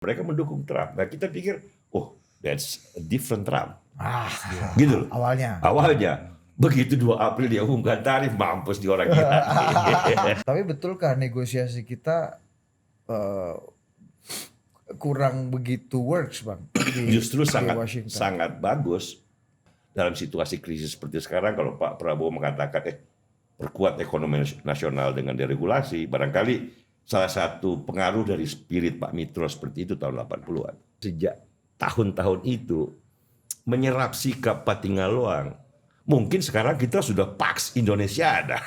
Mereka mendukung Trump. Nah kita pikir, oh that's a different Trump. Iya. Gitu loh. Awalnya. Begitu 2 April dia umumkan tarif, mampus di orang gila. Tapi betulkah negosiasi kita kurang begitu works, Bang? Justru di Washington? sangat bagus dalam situasi krisis seperti sekarang. Kalau Pak Prabowo mengatakan perkuat ekonomi nasional dengan deregulasi, barangkali salah satu pengaruh dari spirit Pak Mitro seperti itu tahun 80-an. Sejak tahun-tahun itu menyerap sikap Patinggaluang. Mungkin sekarang kita sudah Pax Indonesia ada.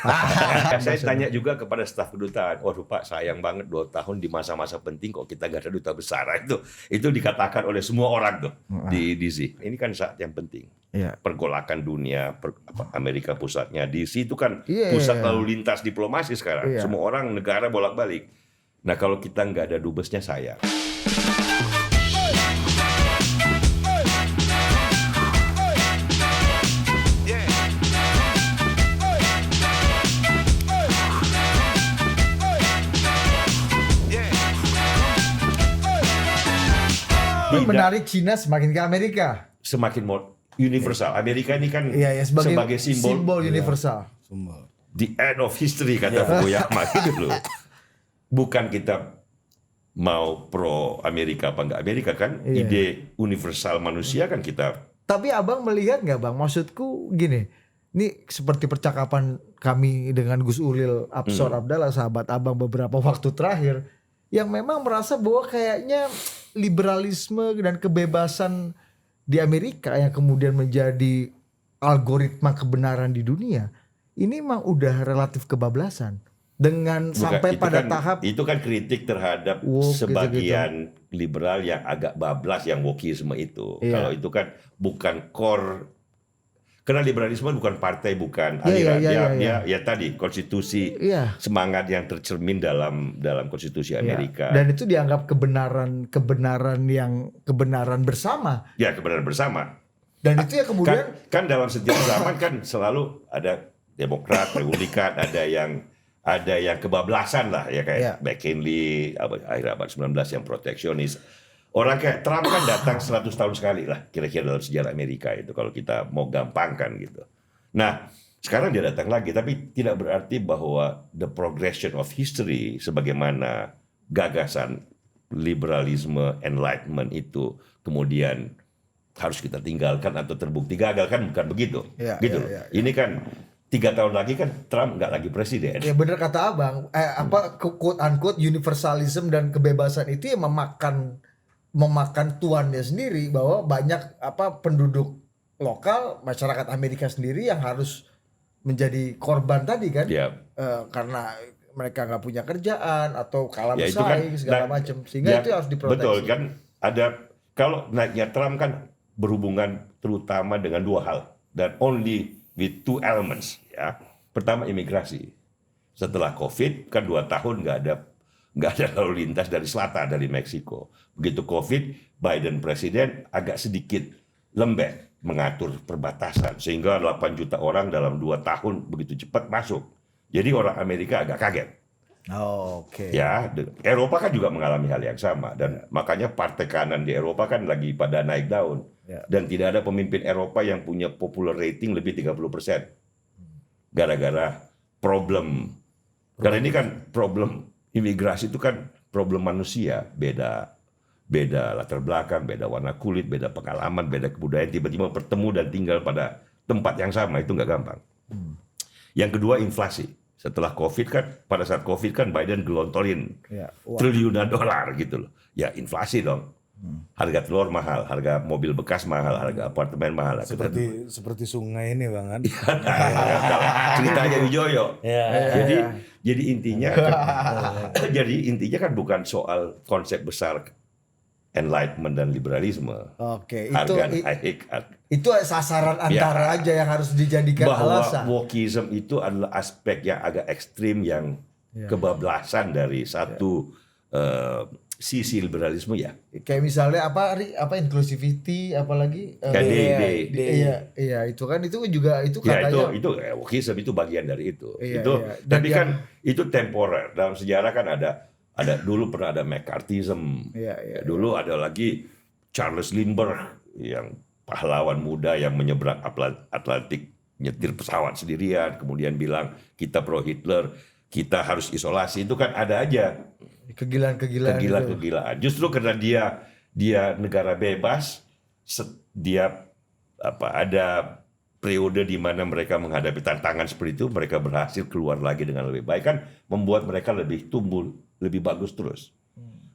Saya tanya juga kepada staf kedutaan, waduh Pak sayang banget 2 tahun di masa-masa penting kok kita gak ada duta besar. Itu dikatakan oleh semua orang tuh di DC. Ini kan saat yang penting. Iya. Pergolakan dunia, Amerika pusatnya. DC itu kan pusat lalu lintas diplomasi sekarang. Iya. Semua orang negara bolak-balik. Nah kalau kita nggak ada dubesnya sayang. Menarik Cina semakin ke Amerika. Semakin universal. Amerika ini kan sebagai simbol universal. The end of history kata Fukuyama gitu loh. Bukan kita mau pro Amerika apa enggak Amerika kan, ide universal manusia kan kita. Tapi abang melihat nggak bang? Maksudku gini, ini seperti percakapan kami dengan Gus Ulil Absor Abdallah, sahabat abang beberapa waktu terakhir, yang memang merasa bahwa kayaknya liberalisme dan kebebasan di Amerika yang kemudian menjadi algoritma kebenaran di dunia, ini memang udah relatif kebablasan. Dengan sampai pada tahap itu kan kritik terhadap sebagian liberal yang agak bablas yang wokisme itu. Kalau itu kan bukan core, karena liberalisme bukan partai, bukan aliran. Dia tadi konstitusi, semangat yang tercermin dalam konstitusi Amerika. Dan itu dianggap kebenaran bersama. Ya, kebenaran bersama. Dan itu ya kemudian kan dalam setiap zaman kan selalu ada Demokrat, Republikan, ada yang kebablasan lah ya kayak McKinley akhir abad 19 yang proteksionis. Orang kayak Trump kan datang 100 tahun sekali lah kira-kira dalam sejarah Amerika itu kalau kita mau gampangkan gitu. Nah, sekarang dia datang lagi tapi tidak berarti bahwa the progression of history sebagaimana gagasan liberalisme enlightenment itu kemudian harus kita tinggalkan atau terbukti gagal, kan bukan begitu. Ini kan 3 tahun lagi kan Trump nggak lagi presiden. Ya benar kata abang, quote unquote universalism dan kebebasan itu ya memakan tuannya sendiri, bahwa banyak penduduk lokal masyarakat Amerika sendiri yang harus menjadi korban tadi kan, karena mereka nggak punya kerjaan atau kalah bersaing segala macam, sehingga itu harus diproteksi. Betul kan, kalau naiknya Trump kan berhubungan terutama dengan 2 hal dan only with 2 elements ya. Pertama imigrasi. Setelah COVID kan 2 tahun nggak ada lalu lintas dari selatan, dari Meksiko. Begitu COVID, Biden presiden agak sedikit lembek mengatur perbatasan sehingga 8 juta orang dalam 2 tahun begitu cepat masuk. Jadi orang Amerika agak kaget. Ya, Eropa kan juga mengalami hal yang sama dan makanya partai kanan di Eropa kan lagi pada naik daun. Dan tidak ada pemimpin Eropa yang punya popular rating lebih 30%. Gara-gara problem. Karena ini kan problem imigrasi itu kan problem manusia, beda latar belakang, beda warna kulit, beda pengalaman, beda kebudayaan, tiba-tiba bertemu dan tinggal pada tempat yang sama, itu nggak gampang. Yang kedua inflasi. Setelah COVID kan, pada saat COVID kan Biden gelontorin triliunan dolar gitu loh. Ya inflasi dong. Harga telur mahal, harga mobil bekas mahal, harga apartemen mahal. Seperti sungai ini bang kan. Ceritanya Wijoyo. Jadi intinya kan bukan soal konsep besar enlightenment dan liberalisme. Itu sasaran antara aja yang harus dijadikan alasan. Bahwa wokism itu adalah aspek yang agak ekstrim yang kebablasan dari satu sisi liberalisme ya. Kayak misalnya apa inclusivity, apalagi itu kan juga itu katanya. Itu wokism itu bagian dari itu. Tapi kan itu temporer. Dalam sejarah kan ada Dulu pernah ada McCarthyism. Iya. Dulu ada lagi Charles Lindbergh yang pahlawan muda yang menyeberang Atlantik, nyetir pesawat sendirian, kemudian bilang kita pro Hitler, kita harus isolasi. Itu kan ada aja Kegilaan-kegilaan itu. kegilaan. Justru karena dia negara bebas, dia ada periode di mana mereka menghadapi tantangan seperti itu, mereka berhasil keluar lagi dengan lebih baik, kan membuat mereka lebih tumbuh, lebih bagus terus.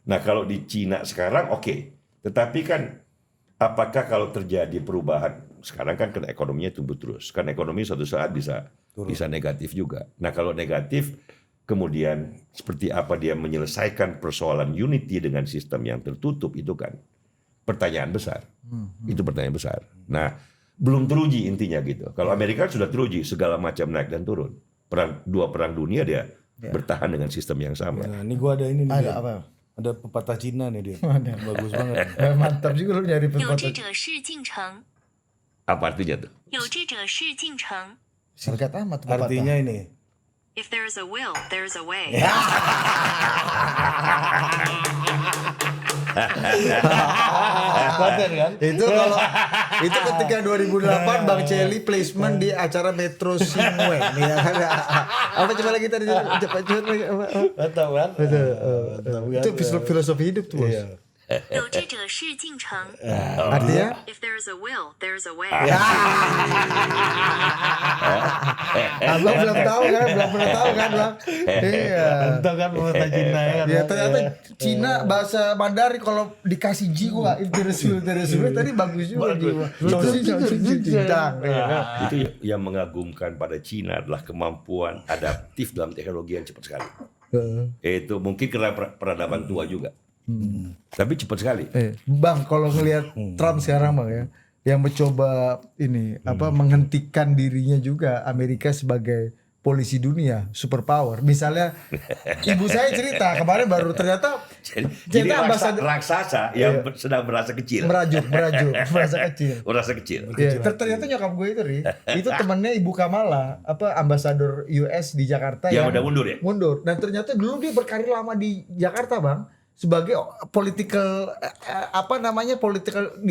Nah kalau di Cina sekarang oke. Tetapi kan apakah kalau terjadi perubahan, sekarang kan karena ekonominya tumbuh terus, kan ekonomi suatu saat bisa negatif juga. Nah kalau negatif, kemudian seperti apa dia menyelesaikan persoalan unity dengan sistem yang tertutup, itu kan pertanyaan besar. Itu pertanyaan besar. Nah belum teruji intinya gitu. Kalau Amerika sudah teruji, segala macam naik dan turun. Dua perang dunia dia bertahan dengan sistem yang sama. Nah, ini gua ada ini nih. Ada dia. apa? Ada pepatah Cina nih dia. Bagus banget. Mantap juga lu nyari 有 pepatah. 志者事竟成， Apa artinya tuh? 有志者事竟成。 Singkat amat pepatah. Artinya ini. If there is a will, there is a way. Paten kan? Itu kalau itu ketika 2008 Bang Celi placement di acara Metro Singwe nih ya kan. Apa coba lagi tadi cepat lagi apa? Mantap kan? Itu filosofi hidup tuh, Bos. Iya. 有志者事竟成。 Artinya If there is a will, there is a way. Abang belum tahu kan, belum pernah tahu kan, Bang. Iya. Mantap kan pepatah Cina ya kan? Ya ternyata Cina bahasa Mandarin kalau dikasih jiwa interes tadi bagus juga jiwa. Itu yang mengagumkan pada Cina adalah kemampuan adaptif dalam teknologi yang cepat sekali. Itu mungkin karena peradaban tua juga. Tapi cepat sekali. Bang, kalau ngelihat Trump sekarang Bang ya, yang mencoba ini menghentikan dirinya juga Amerika sebagai polisi dunia, superpower. Misalnya ibu saya cerita kemarin baru ternyata Jadi ambasador raksasa yang sedang merasa kecil. merajut, merasa kecil. Merasa kecil. Ya, ternyata nyokap gue itu Ri, itu temennya Ibu Kamala, ambasador US di Jakarta Yang udah mundur ya? Mundur. Dan ternyata dulu dia berkarir lama di Jakarta, Bang, sebagai political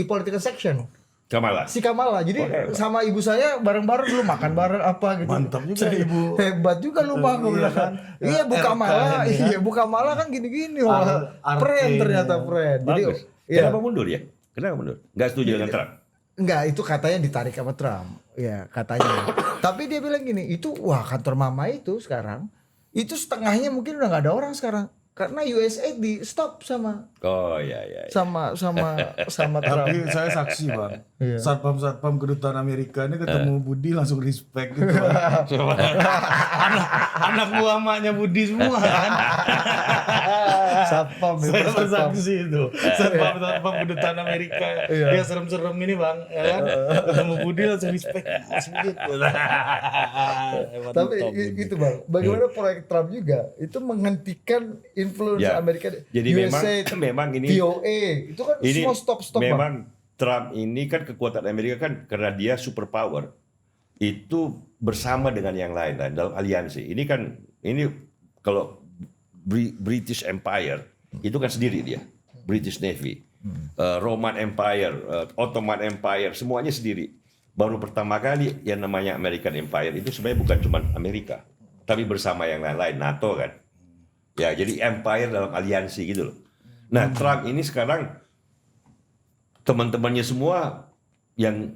political section. Kamala. Si Kamala. Jadi sama ibu saya bareng-bareng dulu makan bareng apa gitu. Mantap juga ibu. Hebat juga lu Bang, gue bilang kan. Iya, Bu Kamala. Iya, Bu Kamala kan gini-gini. Wah, friend ternyata friend. Jadi Bagus. iya. Kenapa mundur ya? Kenapa mundur? Nggak setuju dengan Trump? Enggak, itu katanya ditarik sama Trump. Ya, katanya. Tapi dia bilang gini, itu kantor mama itu sekarang, itu setengahnya mungkin udah nggak ada orang sekarang. Karena USA di stop sama Oh iya. Trump. Tapi saya saksi bang, Iya. satpam kedutaan Amerika ini ketemu Budi langsung respect gitu. Bang. anak buah maknya Budi semua kan. Satpam itu. Saya Satpam. bersaksi itu. Satpam kedutaan Amerika yang serem-serem ini bang, ya kan? Ketemu Budi langsung respect. Langsung gitu. Hebat Tapi top Budi. itu Bang, bagaimana proyek Trump juga itu menghentikan influence Ya, Amerika. jadi USA, memang ini VOA itu kan ini semua stop Bang. memang Trump ini kan kekuatan Amerika kan karena dia superpower itu bersama dengan yang lain dalam aliansi. Ini kalau British Empire itu kan sendiri dia, British Navy, Roman Empire, Ottoman Empire, semuanya sendiri. Baru pertama kali yang namanya American Empire itu sebenarnya bukan cuma Amerika, tapi bersama yang lain-lain, NATO kan. Ya, jadi empire dalam aliansi gitu loh. Nah, Trump ini sekarang teman-temannya semua yang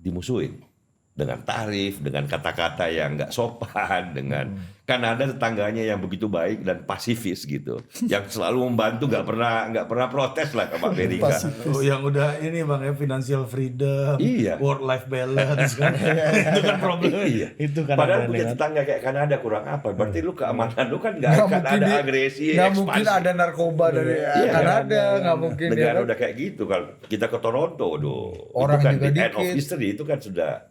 dimusuhin dengan tarif, dengan kata-kata yang nggak sopan, dengan kan ada tetangganya yang begitu baik dan pasifis gitu, yang selalu membantu, nggak pernah protes lah sama Amerika. Oh, yang udah ini bang ya, financial freedom, Iya. work life balance kan, itu kan problem. Iya. Itu kan Padahal ada punya kan. tetangga kayak Kanada kurang apa? Berarti lu keamanan lu kan nggak Nggak akan mungkin ada agresi, nggak mungkin ekspansi. ada narkoba dari Iya. Kanada, nggak mungkin ya Negara kan? udah kayak gitu. Kalau kita ke Toronto, Orang itu kan juga di end of dikit. history itu kan sudah.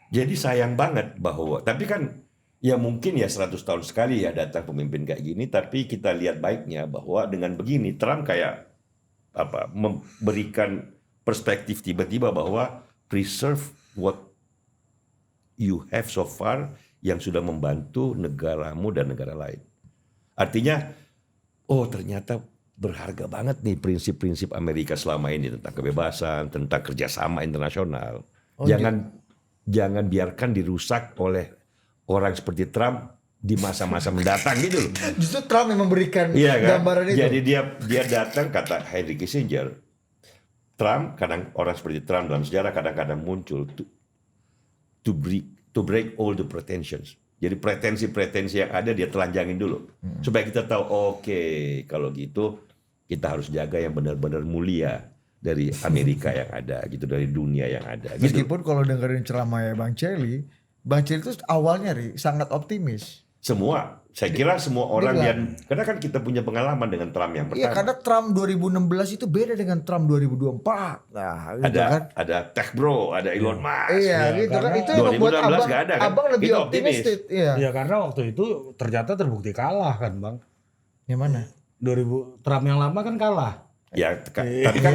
Jadi sayang banget bahwa, tapi kan ya mungkin ya 100 tahun sekali ya datang pemimpin kayak gini, tapi kita lihat baiknya bahwa dengan begini Trump kayak memberikan perspektif tiba-tiba bahwa preserve what you have so far yang sudah membantu negaramu dan negara lain. Artinya, oh ternyata berharga banget nih prinsip-prinsip Amerika selama ini tentang kebebasan, tentang kerjasama internasional. Jangan biarkan dirusak oleh orang seperti Trump di masa-masa mendatang gitu loh. Justru Trump yang memberikan Iya kan? gambaran itu. Jadi dia datang, kata Henry Kissinger, orang seperti Trump dalam sejarah kadang-kadang muncul to break all the pretensions. Jadi pretensi-pretensi yang ada dia telanjangin dulu. Supaya kita tahu, oke, kalau gitu kita harus jaga yang benar-benar mulia dari Amerika yang ada gitu, dari dunia yang ada. Gitu. Meskipun kalau dengerin ceramahnya Bang Celi itu awalnya sangat optimis. Saya kira semua orang karena kan kita punya pengalaman dengan Trump yang pertama. Iya, karena Trump 2016 itu beda dengan Trump 2024. Nah, gitu kan. Ada Tech Bro, ada Elon Musk. Iya, gitu kan. Itu yang membuat 2016 nggak ada, kan? abang lebih Itu optimis. Iya. Ya karena waktu itu ternyata terbukti kalah kan Bang. Yang mana? 2000 Trump yang lama kan kalah. Ya, tapi kan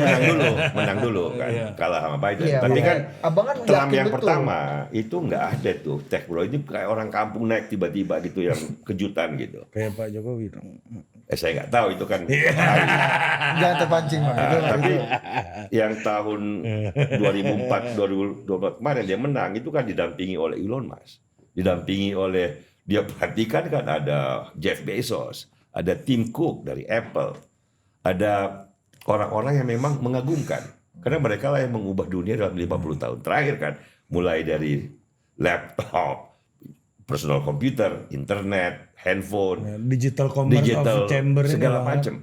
menang dulu kan, kalah sama Biden. Iya, Tapi kan abang kan Trump yakin yang betul. pertama itu nggak ada tuh Tech Bro, ini kayak orang kampung naik tiba-tiba gitu yang kejutan gitu. Kayak Pak Jokowi dong. Saya nggak tahu itu kan. Jangan terpancing, Bang. Tapi yang tahun 2004, 2012 kemarin dia menang itu kan didampingi oleh Elon Musk, didampingi oleh dia perhatikan kan ada Jeff Bezos, ada Tim Cook dari Apple, ada orang-orang yang memang mengagumkan karena mereka lah yang mengubah dunia dalam 50 tahun terakhir kan, mulai dari laptop, personal computer, internet, handphone, Digital commerce of chamber segala ini, macam.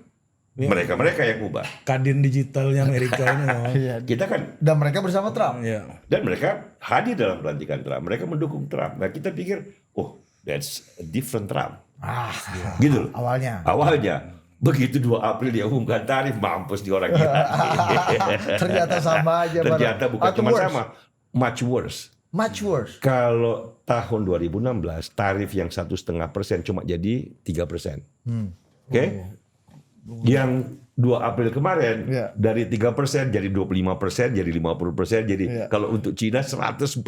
Mereka yang ubah. Kadin digitalnya Amerika ini. Iya. Kita kan Dan mereka bersama Trump. Iya. dan mereka hadir dalam pelantikan Trump, mereka mendukung Trump. Nah kita pikir, oh that's a different Trump, gitu loh. Awalnya. Begitu 2 April dia umumkan tarif, mampus di orang gila. Ternyata sama aja. Ternyata bukan cuma sama, much worse. Much worse. Kalau tahun 2016 tarif yang 1,5% cuma jadi 3%. Oke? Yang 2 April kemarin dari 3% jadi 25%, jadi 50%, jadi kalau untuk Cina 140%,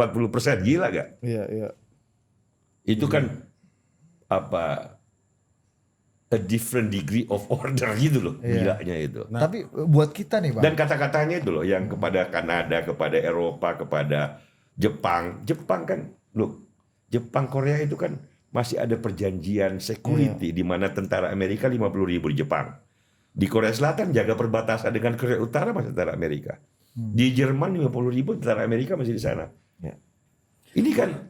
gila gak? Iya. Itu kan a different degree of order gitu loh, gilanya itu. Tapi buat kita nih, Bang. Dan kata-katanya itu loh yang kepada Kanada, kepada Eropa, kepada Jepang kan, loh, Jepang Korea itu kan masih ada perjanjian security di mana tentara Amerika 50.000 di Jepang. Di Korea Selatan jaga perbatasan dengan Korea Utara masih tentara Amerika. Di Jerman 50.000 tentara Amerika masih di sana. Ini kan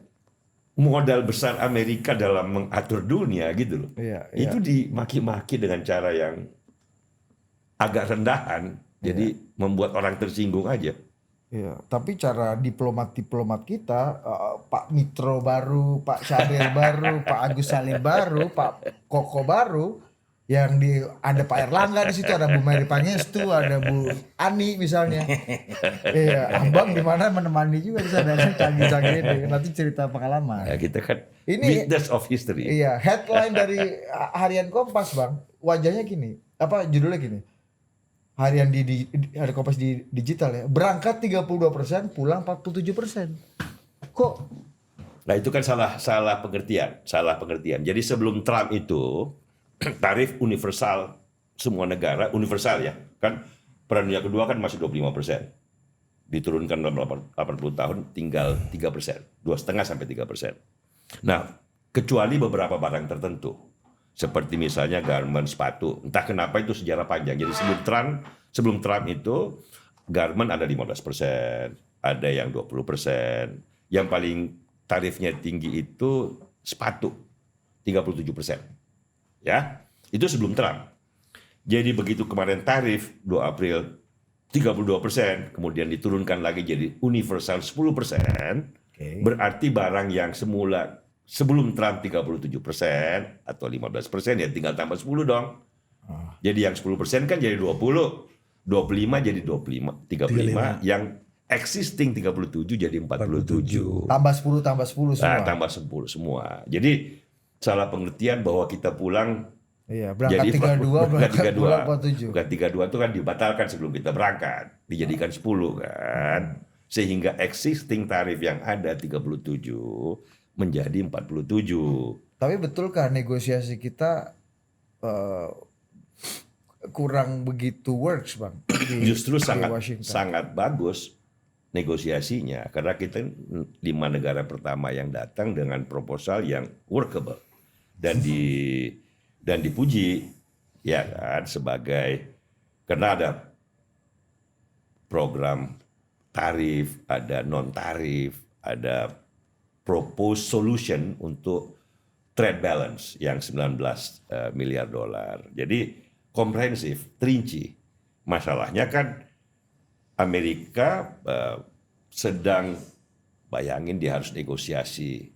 modal besar Amerika dalam mengatur dunia gitu loh. Itu dimaki-maki dengan cara yang agak rendahan, jadi membuat orang tersinggung aja. Iya, tapi cara diplomat kita, Pak Mitro baru, Pak Syahril baru, Pak Agus Salim baru, Pak Koko baru, yang ada Pak Erlangga di situ, ada Bu Mary Pangestu, ada Bu Ani misalnya. Iya, abang di mana menemani juga di sana, canggih-canggih ini. Nanti cerita pengalaman. Ya, kita kan Ini witness of history. Iya, headline dari harian Kompas, Bang. Wajahnya gini, judulnya gini. Harian di hari Kompas di digital ya. Berangkat 32%, pulang 47%. Kok? Nah, itu kan salah pengertian. Jadi sebelum Trump itu tarif universal semua negara, universal ya. Kan Perang Dunia Kedua kan masih 25%. Diturunkan dalam 80 tahun tinggal 3%. 2,5 sampai 3%. Nah, kecuali beberapa barang tertentu. Seperti misalnya garment, sepatu. Entah kenapa itu sejarah panjang. Jadi sebelum Trump itu garment ada 15%, ada yang 20%. Yang paling tarifnya tinggi itu sepatu, 37%. Ya, itu sebelum Trump. Jadi begitu kemarin tarif 2 April 32%, kemudian diturunkan lagi jadi universal 10%, berarti barang yang semula sebelum Trump 37% atau 15% ya tinggal tambah 10 dong. Jadi yang 10% kan jadi 20, 25 jadi 35, yang existing 37 jadi 47. Tambah 10 semua. Nah, tambah 10 semua. Jadi salah pengertian bahwa kita pulang berangkat jadi 32 bukan 47. Bukan 32 itu kan dibatalkan sebelum kita berangkat, dijadikan 10 kan. Sehingga existing tarif yang ada 37 menjadi 47. Tapi betulkah negosiasi kita eh, kurang begitu works bang. Justru di sangat Washington. sangat bagus negosiasinya karena kita 5 negara pertama yang datang dengan proposal yang workable dan dipuji ya kan sebagai karena ada program tarif, ada non tarif, ada proposed solution untuk trade balance yang 19 miliar dolar. Jadi komprehensif, terinci. Masalahnya kan Amerika sedang bayangin dia harus negosiasi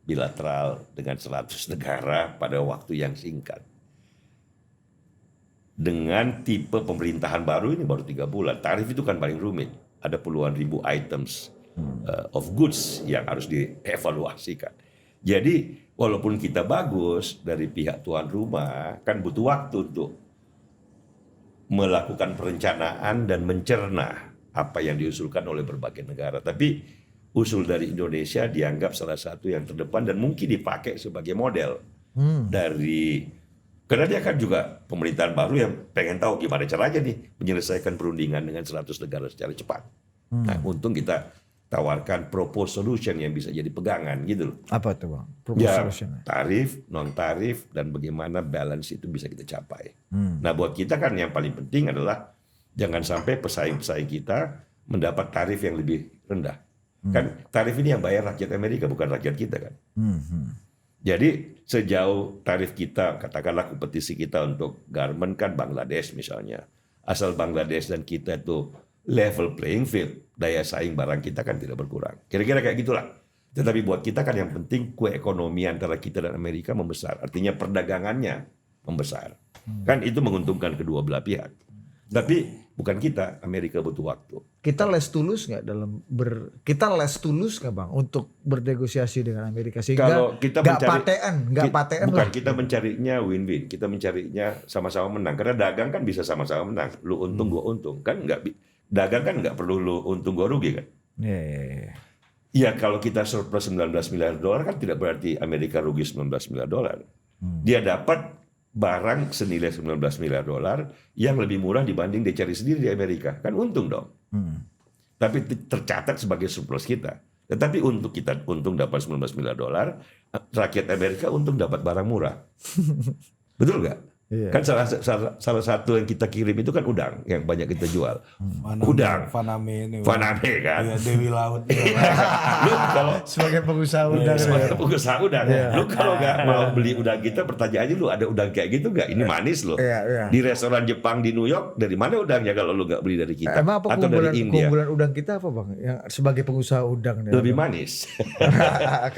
bilateral dengan 100 negara pada waktu yang singkat. Dengan tipe pemerintahan baru ini baru 3 bulan. Tarif itu kan paling rumit. Ada puluhan ribu items of goods yang harus dievaluasikan. Jadi walaupun kita bagus dari pihak tuan rumah, kan butuh waktu untuk melakukan perencanaan dan mencerna apa yang diusulkan oleh berbagai negara. Tapi usul dari Indonesia dianggap salah satu yang terdepan dan mungkin dipakai sebagai model dari karena dia kan juga pemerintahan baru yang pengen tahu gimana caranya nih menyelesaikan perundingan dengan 100 negara secara cepat. Nah, untung kita tawarkan proposed solution yang bisa jadi pegangan gitu loh. Apa tuh bang? Ya, tarif, non tarif, dan bagaimana balance itu bisa kita capai. Nah, buat kita kan yang paling penting adalah jangan sampai pesaing-pesaing kita mendapat tarif yang lebih rendah. Kan tarif ini yang bayar rakyat Amerika bukan rakyat kita kan. Jadi sejauh tarif kita, katakanlah kompetisi kita untuk garment kan Bangladesh misalnya. Asal Bangladesh dan kita itu level playing field, daya saing barang kita kan tidak berkurang. Kira-kira kayak gitulah. Tetapi buat kita kan yang penting kue ekonomi antara kita dan Amerika membesar. Artinya perdagangannya membesar. Kan itu menguntungkan kedua belah pihak. Tapi bukan kita, Amerika butuh waktu. Kita less tulus nggak kita less tulus nggak bang untuk bernegosiasi dengan Amerika sehingga Kalau kita nggak patean bukan lah. kita mencarinya win-win, kita mencarinya sama-sama menang. Karena dagang kan bisa sama-sama menang. Lu untung, gua untung. Kan dagang kan nggak perlu lu untung gua rugi kan. Yeah. Ya kalau kita surplus 19 miliar dolar kan tidak berarti Amerika rugi 19 miliar dolar. Dia dapat barang senilai 19 miliar dolar yang lebih murah dibanding dia cari sendiri di Amerika. Kan untung dong. Tapi tercatat sebagai surplus kita. Tetapi untuk kita untung dapat 19 miliar dolar, rakyat Amerika untung dapat barang murah. Betul nggak? Iya. Kan salah satu yang kita kirim itu kan udang yang banyak kita jual. Udang. Faname ini. Faname kan. Iya, Dewi Laut. Lu kalau Sebagai pengusaha udang. sebagai pengusaha udang, Iya. lu kalau nggak mau beli udang kita, pertanyaannya lu ada udang kayak gitu nggak? Ini manis loh. Iya. Di restoran Jepang di New York, dari mana udangnya kalau lu nggak beli dari kita? Emang apa Atau dari India? keunggulan udang kita apa bang? Yang sebagai pengusaha udang nih. Lebih manis,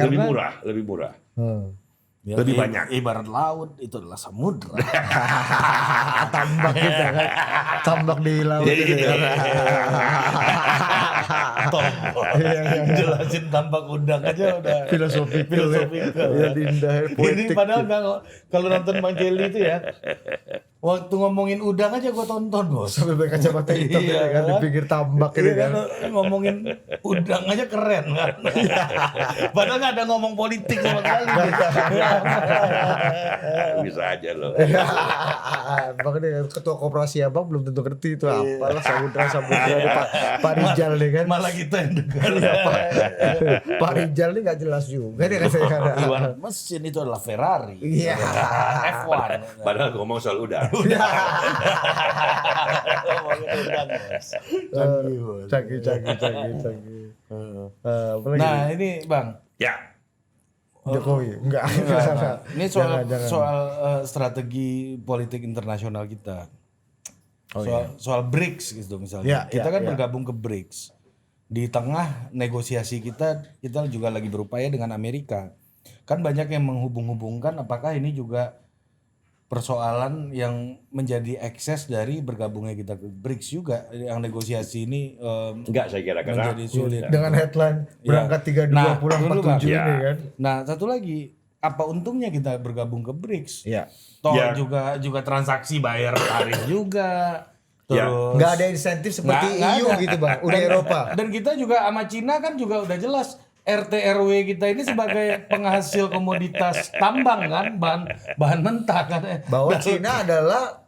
lebih murah, lebih murah. Ya, Lebih banyak. Ibarat laut itu adalah samudra. Tambak kita kan. Tambak di laut. Jadi itu gitu. kan. Jelasin tambak udang aja udah Filosofi. filosofikal. Ya, indah, Ini poetik. padahal kalau nonton Bang Kelly itu ya, waktu ngomongin udang aja gue tonton bos. Sampai pakai kacamata hitam Iya, ya kan di kan? pinggir tambak ini Iya kan. kan, ngomongin udang aja keren kan. Padahal nggak ada ngomong politik sama sekali. Bisa aja loh. Bang ini ketua koperasi abang belum tentu ngerti itu apalah samudra nih Pak Rijal nih kan. Malah kita yang dengar. Pak Rijal nih nggak jelas juga nih katanya. Ibarat mesin itu adalah Ferrari. Iya. F1. Padahal ngomong soal udang. Ngomongin udang, Bos. Canggih, Bos. Canggih. Apa lagi? Nah ini Bang, Ya, Jokowi enggak. ini soal Jangan. soal strategi politik internasional kita. Soal BRICS gitu misalnya. Ya, Kita kan ya. bergabung ke BRICS. Di tengah negosiasi kita juga lagi berupaya dengan Amerika. Kan banyak yang menghubung-hubungkan apakah ini juga persoalan yang menjadi ekses dari bergabungnya kita ke BRICS juga, yang negosiasi ini enggak saya kira karena menjadi sulit. Dengan headline berangkat 32 Nah, pulang dulu, 47 Bang. ini Ya. kan. Nah, satu lagi, apa untungnya kita bergabung ke BRICS? Iya. Toh Ya. juga transaksi bayar tarif juga. Ya. Terus Enggak ada insentif seperti Nggak EU ada. gitu Bang, Uni Eropa. Dan kita juga sama Cina kan juga udah jelas RT RW kita ini sebagai penghasil komoditas tambang kan, bahan mentah kan. Bahwa Cina adalah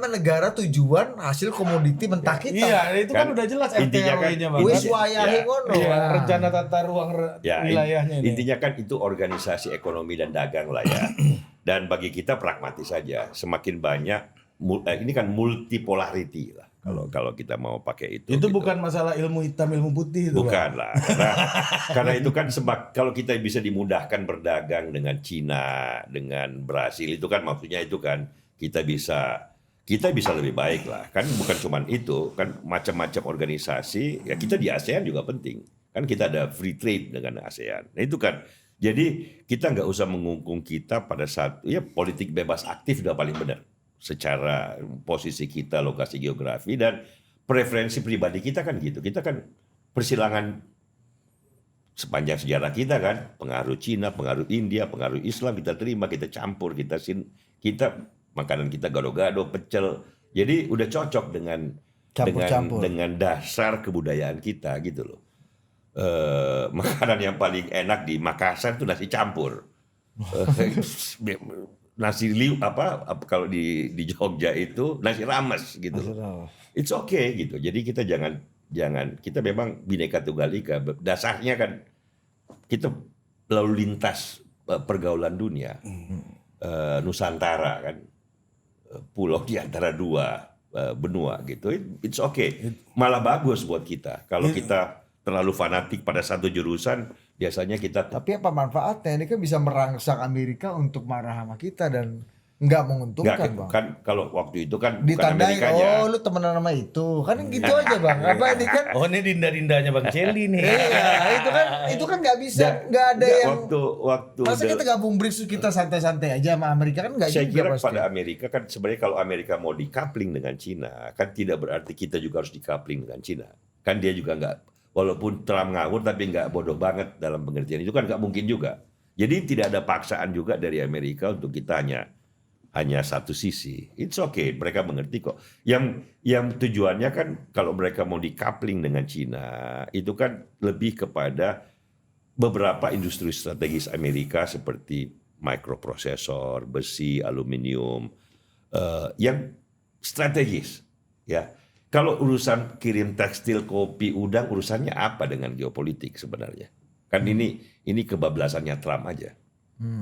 negara tujuan hasil komoditi mentah kita. Iya, itu kan udah jelas RT intinya kan- RW-nya Bang. Wis Intinya- wayahe ya. ngono. Iya, Wah. rencana tata ruang wilayahnya ini. Intinya kan itu organisasi ekonomi dan dagang lah ya. Dan bagi kita pragmatis saja. Semakin banyak ini kan multipolarity lah. Kalau kita mau pakai itu. Itu gitu. bukan masalah ilmu hitam ilmu putih itu. Bang. Bukan lah, karena itu kan kalau kita bisa dimudahkan berdagang dengan Cina, dengan Brasil, itu kan maksudnya itu kan kita bisa lebih baik lah. Kan bukan cuman itu, kan macam-macam organisasi. Ya kita di ASEAN juga penting. Kan kita ada free trade dengan ASEAN. Nah itu kan. Jadi kita nggak usah mengungkung kita pada saat ya politik bebas aktif udah paling benar. Secara posisi kita, lokasi geografi, dan preferensi pribadi kita kan gitu. Kita kan persilangan sepanjang sejarah kita kan, pengaruh Cina, pengaruh India, pengaruh Islam kita terima, kita campur, kita makanan kita gado-gado, pecel. Jadi udah cocok Campur-campur. dengan dasar kebudayaan kita gitu loh. Makanan yang paling enak di Makassar itu nasi campur. Nasi liu kalau di Jogja itu nasi rames gitu. It's okay gitu. Jadi kita jangan kita memang Bhinneka Tunggal Ika. Dasarnya kan kita lalu lintas pergaulan dunia. Nusantara kan pulau di antara dua benua gitu. It's okay. Malah bagus buat kita. Kalau kita terlalu fanatik pada satu jurusan, biasanya kita Tapi apa manfaatnya? Ini kan bisa merangsang Amerika untuk marah sama kita dan nggak menguntungkan, Bang. kan kalau waktu itu kan bukan Ditandain, Amerikanya. lu temenan sama itu. Kan gitu aja, Bang. Apa ini kan Oh, ini dinda-dindanya Bang Celi nih. iya, itu kan nggak bisa, nggak ada Nggak, yang waktu masa kita gabung BRICS kita santai-santai aja sama Amerika kan nggak saya juga kira pasti. pada Amerika kan sebenarnya kalau Amerika mau decoupling dengan Cina kan tidak berarti kita juga harus decoupling dengan Cina. Kan dia juga nggak, walaupun Trump ngawur tapi nggak bodoh banget dalam pengertian itu kan nggak mungkin juga. Jadi tidak ada paksaan juga dari Amerika untuk kita hanya satu sisi. It's okay, mereka mengerti kok. Yang tujuannya kan kalau mereka mau decoupling dengan Cina itu kan lebih kepada beberapa industri strategis Amerika seperti microprosesor, besi, aluminium yang strategis ya. Kalau urusan kirim tekstil, kopi, udang, urusannya apa dengan geopolitik sebenarnya? Kan ini kebablasannya Trump aja.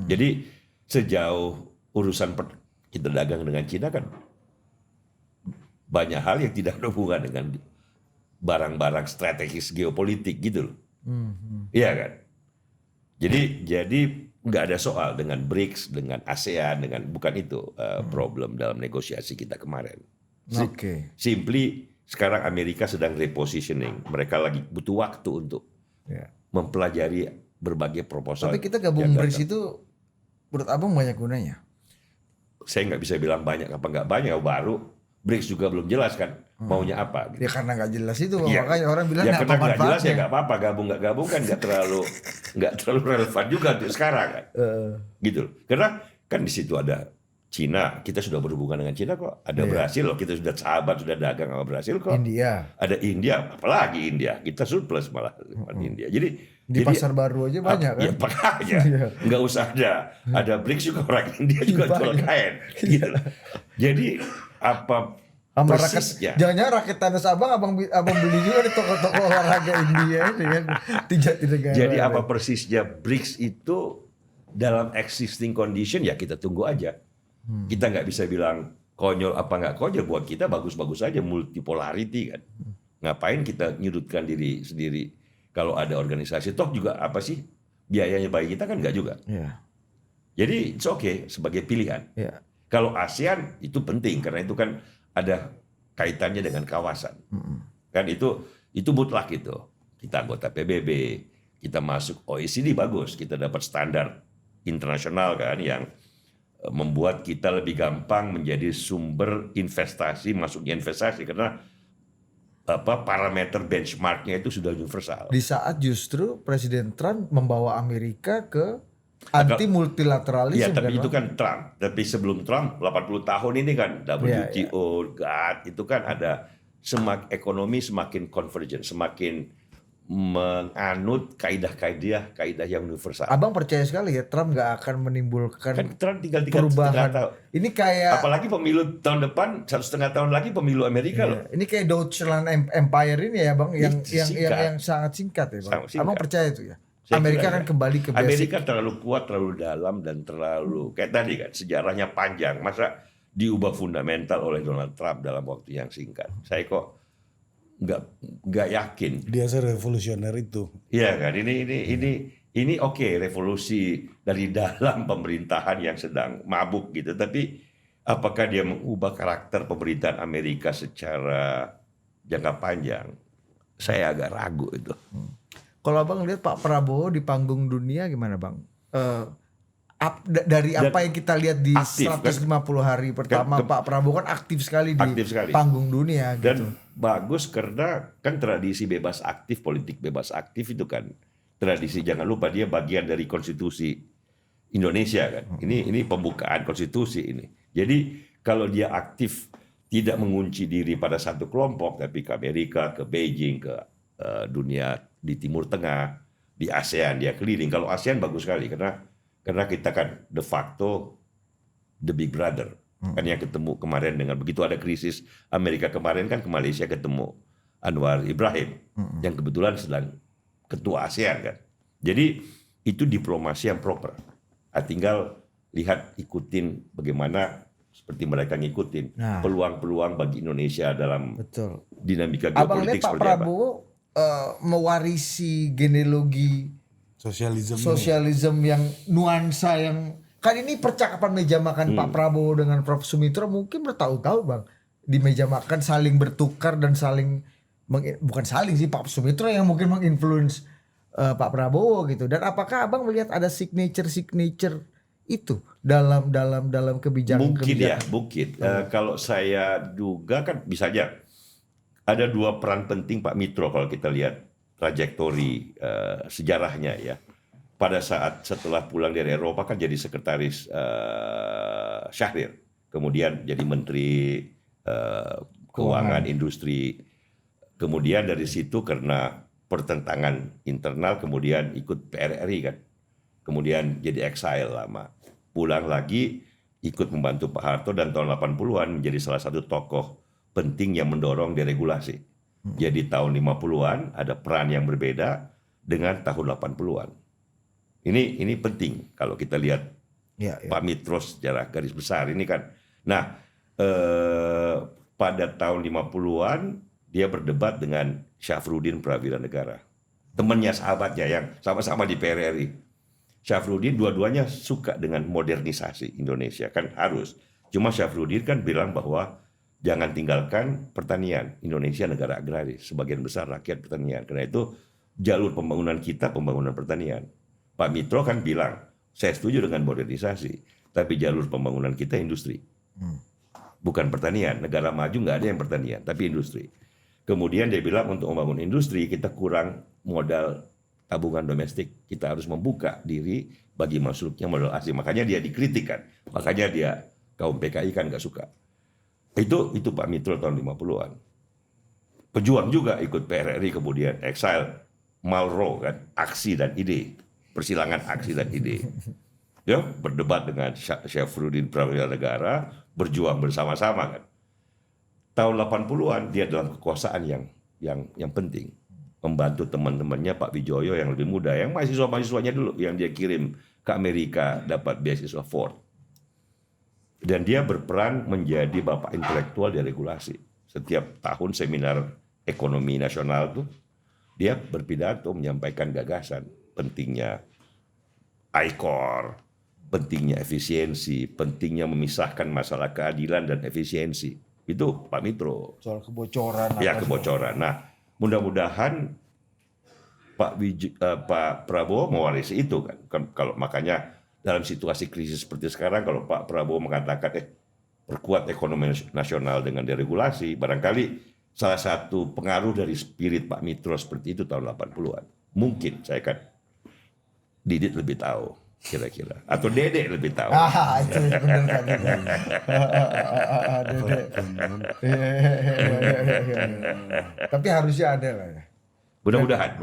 Jadi sejauh urusan kita dagang dengan Cina kan banyak hal yang tidak berhubungan dengan barang-barang strategis geopolitik gitu loh. Iya kan? Jadi nggak ada soal dengan BRICS, dengan ASEAN, bukan itu problem dalam negosiasi kita kemarin. Oke. Simply sekarang Amerika sedang repositioning. Mereka lagi butuh waktu untuk mempelajari berbagai proposal. Tapi kita gabung yang BRICS datang. itu menurut Abang banyak gunanya. Saya nggak bisa bilang banyak apa nggak banyak, baru BRICS juga belum jelas kan maunya apa. Gitu. Ya karena nggak jelas itu, Bang. Iya. Makanya orang bilang Ya apa karena nggak jelas ya manfaatnya. nggak apa-apa, gabung nggak gabung kan nggak terlalu relevan juga untuk sekarang kan. Gitu loh. Karena kan di situ ada Cina, kita sudah berhubungan dengan Cina kok. Ada Brasil loh, kita sudah sahabat, sudah dagang sama Brasil kok. India. Ada India, apalagi India. Kita surplus malah dengan India. Di pasar baru aja banyak kan. Ya makanya Iya. nggak usah ada BRICS juga orang India juga jual kain. Gitu. Jadi apa Sama persisnya? raket, jangan-jangan raket tenis abang beli juga di toko-toko olahraga India ini kan. Di negara. Jadi apa persisnya BRICS itu dalam existing condition ya kita tunggu aja. Kita nggak bisa bilang konyol apa nggak konyol, buat kita bagus-bagus aja, multipolarity kan. Ngapain kita nyudutkan diri sendiri kalau ada organisasi, toh juga apa sih biayanya bagi kita kan nggak juga. Iya. Jadi it's okay sebagai pilihan. Iya. Kalau ASEAN itu penting karena itu kan ada kaitannya dengan kawasan. Kan itu mutlak itu. Kita anggota PBB, kita masuk OECD bagus, kita dapat standar internasional kan yang membuat kita lebih gampang menjadi sumber investasi, masuknya investasi karena parameter benchmarknya itu sudah universal. Di saat justru Presiden Trump membawa Amerika ke anti multilateralisme. Iya, tapi kan, itu Bang? kan Trump. Tapi sebelum Trump 80 tahun ini kan WTO, GATT itu kan ada ekonomi semakin convergent, semakin menganut kaidah yang universal. Abang percaya sekali ya Trump nggak akan menimbulkan Kan Trump tinggal 3,5 perubahan. tahun. Ini kayak Apalagi pemilu tahun depan 1,5 tahun lagi pemilu Amerika loh. ini kayak Deutschland Empire ini ya bang, yang Singkat. yang sangat singkat ya bang. Sangat singkat. Abang percaya itu ya? Saya Amerika kira akan ya. kembali ke basic. Amerika terlalu kuat, terlalu dalam dan terlalu kayak tadi kan sejarahnya panjang. Masa diubah fundamental oleh Donald Trump dalam waktu yang singkat? Saya kok nggak yakin. Dia serevolusioner itu. Iya kan, ini oke, revolusi dari dalam pemerintahan yang sedang mabuk gitu. Tapi apakah dia mengubah karakter pemerintahan Amerika secara jangka panjang? Saya agak ragu itu. Kalau abang lihat Pak Prabowo di panggung dunia gimana bang? Dari apa yang kita lihat di aktif, 150 hari pertama, Pak Prabowo kan aktif sekali di Aktif sekali. panggung dunia gitu. Dan bagus karena kan tradisi bebas aktif, politik bebas aktif itu kan tradisi, jangan lupa dia bagian dari konstitusi Indonesia kan. Ini pembukaan konstitusi ini. Jadi kalau dia aktif tidak mengunci diri pada satu kelompok tapi ke Amerika, ke Beijing, ke dunia di Timur Tengah, di ASEAN dia keliling. Kalau ASEAN bagus sekali karena kita kan de facto the big brother. Kan yang ketemu kemarin dengan begitu ada krisis Amerika kemarin kan ke Malaysia ketemu Anwar Ibrahim yang kebetulan sedang ketua ASEAN kan. Jadi itu diplomasi yang proper. Tinggal lihat ikutin bagaimana seperti mereka ngikutin peluang-peluang bagi Indonesia dalam Betul. dinamika Abang geopolitik lihat Pak seperti apa. Prabowo mewarisi genealogi sosialisme yang nuansa yang kan ini percakapan meja makan Pak Prabowo dengan Prof Sumitro mungkin bertahun-tahun bang di meja makan saling bertukar dan saling bukan saling sih Pak Sumitro yang mungkin menginfluence Pak Prabowo gitu. Dan apakah abang melihat ada signature itu dalam kebijakan? Mungkin ya, mungkin. Kalau saya duga kan bisa aja ada dua peran penting Pak Mitro kalau kita lihat trajektori sejarahnya ya. Pada saat setelah pulang dari Eropa kan jadi sekretaris Syahrir, kemudian jadi menteri keuangan industri, kemudian dari situ karena pertentangan internal kemudian ikut PRRI kan, kemudian jadi exile lama, pulang lagi ikut membantu Pak Harto dan tahun 80-an menjadi salah satu tokoh penting yang mendorong deregulasi. Jadi tahun 50-an ada peran yang berbeda dengan tahun 80-an. Ini penting kalau kita lihat Pak Mitro secara garis besar ini kan. Nah, pada tahun 50-an dia berdebat dengan Syafruddin Prawira Negara. Temannya, sahabatnya yang sama-sama di PRRI. Syafruddin dua-duanya suka dengan modernisasi Indonesia kan harus. Cuma Syafruddin kan bilang bahwa jangan tinggalkan pertanian. Indonesia negara agraris, sebagian besar rakyat pertanian. Karena itu jalur pembangunan kita pembangunan pertanian. Pak Mitro kan bilang, saya setuju dengan modernisasi, tapi jalur pembangunan kita industri. Bukan pertanian. Negara maju nggak ada yang pertanian, tapi industri. Kemudian dia bilang untuk membangun industri kita kurang modal tabungan domestik. Kita harus membuka diri bagi masuknya modal asing. Makanya dia dikritik kan. Makanya dia kaum PKI kan nggak suka. Itu Pak Mitro tahun 50-an. Pejuang juga ikut PRRI kemudian exile Malro kan, aksi dan ide. Persilangan aksi dan ide. Ya, berdebat dengan Syafruddin Prawira Negara, berjuang bersama-sama kan. Tahun 80-an dia dalam kekuasaan yang penting. Membantu teman-temannya Pak Wijoyo yang lebih muda, yang mahasiswa-mahasiswanya dulu yang dia kirim ke Amerika dapat beasiswa Ford. Dan dia berperan menjadi bapak intelektual deregulasi. Setiap tahun seminar ekonomi nasional tuh dia berpidato menyampaikan gagasan pentingnya ICOR, pentingnya efisiensi, pentingnya memisahkan masalah keadilan dan efisiensi. Itu Pak Mitro. Soal kebocoran. Ya, kebocoran. Nah, mudah-mudahan Pak Prabowo mewarisi itu kan. Kalau makanya dalam situasi krisis seperti sekarang, kalau Pak Prabowo mengatakan perkuat ekonomi nasional dengan deregulasi, barangkali salah satu pengaruh dari spirit Pak Mitro seperti itu tahun 80-an. Mungkin saya kan Didit lebih tahu kira-kira, atau Dede lebih tahu. Itu benar kan. Dede. Tapi harusnya ada lah ya. Mudah-mudahan.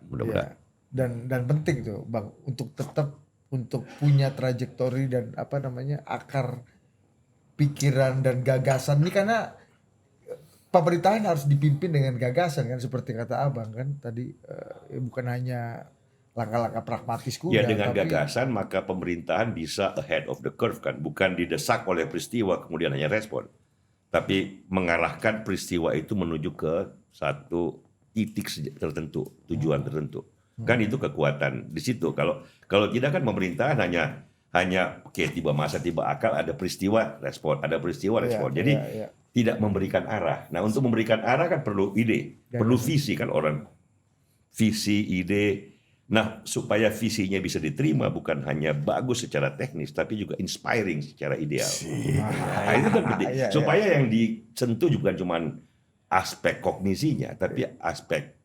Iya. Dan penting tuh Bang untuk tetap untuk punya trajektori dan akar pikiran dan gagasan ini, karena pemerintahan harus dipimpin dengan gagasan kan, seperti kata Abang kan tadi, bukan hanya langkah-langkah pragmatis kuda, Ya dengan tapi gagasan maka pemerintahan bisa ahead of the curve kan, bukan didesak oleh peristiwa kemudian hanya respon, tapi mengarahkan peristiwa itu menuju ke satu titik tertentu, tujuan tertentu. Kan itu kekuatan di situ. Kalau tidak kan pemerintahan hanya oke, tiba masa tiba akal, ada peristiwa respon, ada peristiwa respon. Jadi tidak memberikan arah. Nah, untuk memberikan arah kan perlu ide, perlu visi kan orang. Visi, ide. Nah, supaya visinya bisa diterima bukan hanya bagus secara teknis tapi juga inspiring secara ideal. Nah, itu kan penting. Supaya yang disentuh juga cuma aspek kognisinya tapi aspek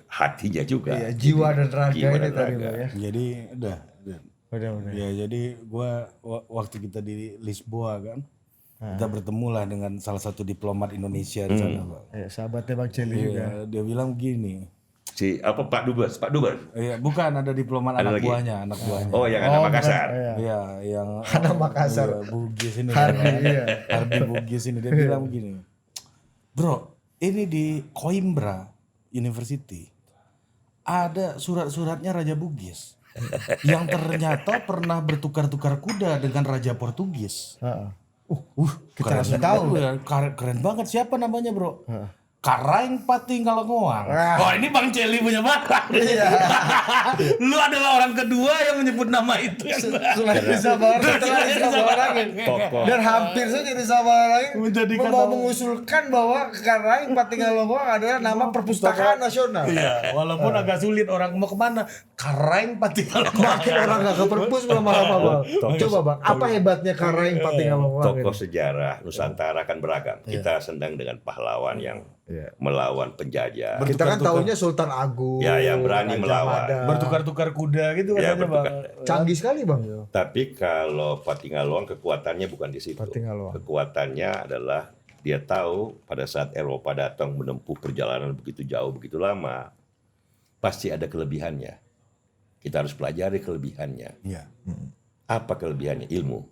hatinya juga. Iya, jiwa dan raga Jiwa ini dan tadi raga. Bang, ya. Jadi udah. Udah. Ya jadi gua waktu kita di Lisboa kan, kita bertemu lah dengan salah satu diplomat Indonesia di sana, Bang. Ya, sahabatnya Bang Celi juga. Iya, dia bilang gini. Pak Dubes. Iya, bukan, ada diplomat Ada anak lagi? buahnya. Oh, yang anak Makassar. Iya, yang Anak Makassar. iya, Bugis ini. Hardi, kan. iya. Hardi Bugis ini dia bilang begini. Bro, ini di Coimbra University ada surat-suratnya Raja Bugis yang ternyata pernah bertukar-tukar kuda dengan Raja Portugis. Kita Keren langsung tahu. ya, keren banget. Siapa namanya, Bro? Karaeng Pati Kalangowang. Oh, ini Bang Celi punya barang. Lu adalah orang kedua yang menyebut nama itu. Selain disabarkan, telah disabarkan. Tokoh. Dan hampir saja disabarkan. Menjadikan Mau nama- mengusulkan bahwa Karaeng Patingalongong adalah nama perpustakaan nasional. Iya, walaupun agak sulit orang mau kemana. Karaeng Pati Kalangowang. Makin orang gak ke perpus lama-lama Bang. Coba Bang, apa hebatnya Karaeng Patingalongong? Tokoh sejarah Nusantara kan beragam. Kita sedang dengan pahlawan yang melawan penjajah. Kita kan tahunya Sultan Agung. Ya, yang berani Gajah melawan. Mada. Bertukar-tukar kuda gitu Ya, katanya, Bang. Canggih sekali Bang. Tapi kalau Patingalong kekuatannya bukan di situ. Patingalong. Kekuatannya adalah dia tahu pada saat Eropa datang menempuh perjalanan begitu jauh, begitu lama, pasti ada kelebihannya. Kita harus pelajari kelebihannya. Iya. Apa kelebihannya? Ilmu.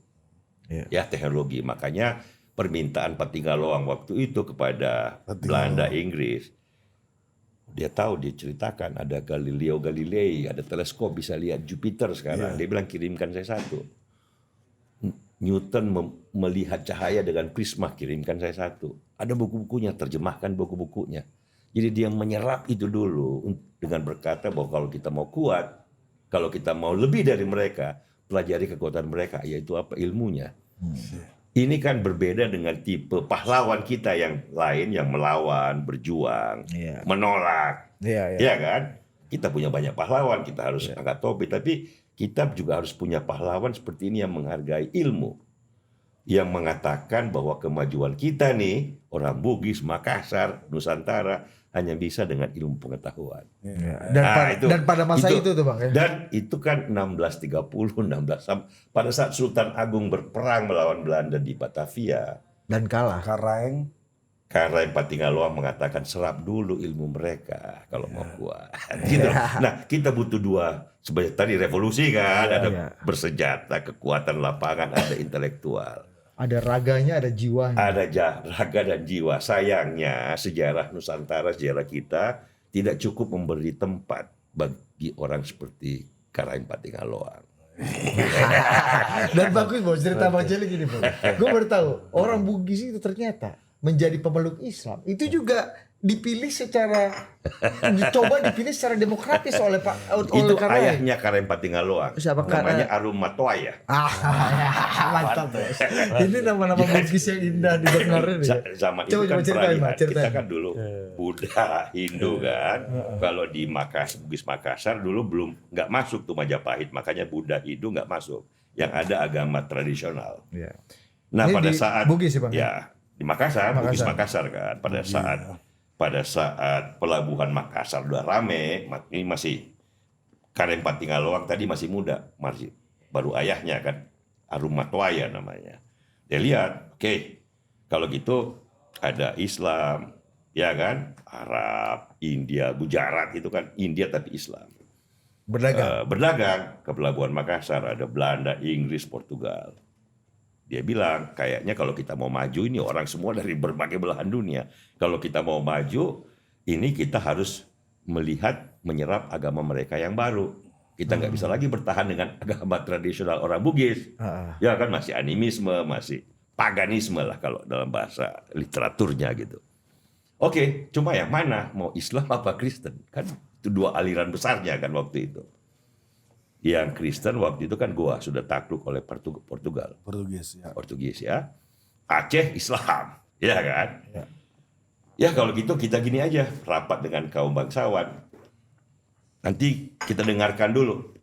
Ya, teknologi. Makanya permintaan Patingalong waktu itu kepada Belanda, Inggris, dia tahu, dia ceritakan ada Galileo Galilei, ada teleskop bisa lihat Jupiter sekarang. Dia bilang kirimkan saya satu. Newton melihat cahaya dengan prisma, kirimkan saya satu. Ada buku-bukunya, terjemahkan buku-bukunya. Jadi dia menyerap itu dulu dengan berkata bahwa kalau kita mau kuat, kalau kita mau lebih dari mereka, pelajari kekuatan mereka, yaitu apa? Ilmunya. Ini kan berbeda dengan tipe pahlawan kita yang lain yang melawan, berjuang, menolak. Iya kan? Kita punya banyak pahlawan, kita harus angkat topi, tapi kita juga harus punya pahlawan seperti ini yang menghargai ilmu. Yang mengatakan bahwa kemajuan kita nih, orang Bugis, Makassar, Nusantara, hanya bisa dengan ilmu pengetahuan. Dan pada masa itu tuh Bang. Ya? Dan itu kan 1630, pada saat Sultan Agung berperang melawan Belanda di Batavia. Dan kalah. Karaeng. Karaeng Patingalong mengatakan serap dulu ilmu mereka kalau mau kuat. Gitu. Nah, kita butuh dua. Sebenarnya tadi revolusi kan, ada bersenjata, kekuatan lapangan, ada intelektual. Ada raganya, ada jiwanya. Ada raga dan jiwa. Sayangnya sejarah Nusantara, sejarah kita tidak cukup memberi tempat bagi orang seperti Karaeng Patingalong. Dan bagus Bang, cerita Bang Celi gini Bang. Gue baru tahu orang Bugis itu ternyata menjadi pemeluk Islam. Itu juga dipilih secara dipilih secara demokratis oleh Itu Karaeng. ayahnya Karaeng Patingalong. Siapa? Namanya Arum Matoaya. Mantap ya. Ini nama-nama Bugis yang indah didengar ini. Zaman itu kan ceritain, peralihan. ceritain. Kita kan dulu Buddha, Hindu kan. Kalau di Bugis Makassar dulu nggak masuk tuh Majapahit, makanya Buddha, Hindu nggak masuk. Yang ada agama tradisional. Nah, Ini pada di saat Bugis ya, Bang? Ya, di Makassar, Bugis Makassar kan. Pada saat pelabuhan Makassar udah rame, ini masih Karaeng Patingalong tadi masih muda, masih baru ayahnya kan, Arum Matoaya namanya. Dia lihat, oke, kalau gitu ada Islam, ya kan? Arab, India, Gujarat itu kan India tapi Islam. Berdagang. Berdagang ke Pelabuhan Makassar, ada Belanda, Inggris, Portugal. Dia bilang, kayaknya kalau kita mau maju, ini orang semua dari berbagai belahan dunia. Kalau kita mau maju, ini kita harus melihat, menyerap agama mereka yang baru. Kita nggak bisa lagi bertahan dengan agama tradisional orang Bugis. Ya kan, masih animisme, masih paganisme lah kalau dalam bahasa literaturnya gitu. Oke, cuma yang mana? Mau Islam apa Kristen? Kan itu dua aliran besarnya kan waktu itu. Yang Kristen waktu itu kan gua sudah takluk oleh Portugal. Portugis ya. Aceh Islam, ya kan? Ya kalau gitu kita gini aja, rapat dengan kaum bangsawan. Nanti kita dengarkan dulu.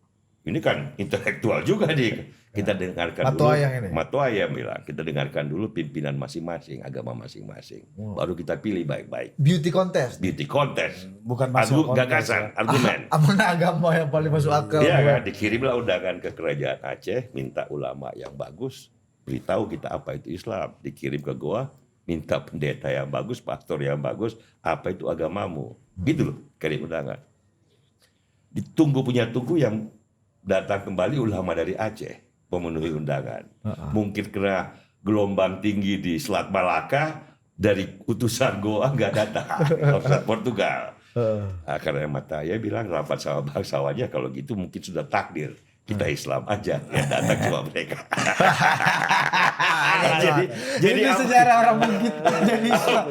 Ini kan intelektual juga nih. Kita dengarkan dulu. Matoayang bilang, kita dengarkan dulu pimpinan masing-masing, agama masing-masing. Baru kita pilih baik-baik. Beauty contest. Beauty contest. Bukan masuk gagasan, argumen. Mana agama yang paling masuk akal? Iya kan, dikirimlah undangan ke kerajaan Aceh, minta ulama yang bagus, beritahu kita apa itu Islam. Dikirim ke gua, minta pendeta yang bagus, pastor yang bagus, apa itu agamamu. Gitu loh, kirim undangan. Ditunggu yang datang kembali ulama dari Aceh, memenuhi undangan. Mungkin karena gelombang tinggi di Selat Malaka, dari utusan Goa nggak datang, utusan Portugal. Karena Mataya bilang rapat sama bangsawannya, kalau gitu mungkin sudah takdir. Kita Islam aja, yang datang cuma mereka. jadi sejarah orang Bugis jadi Islam.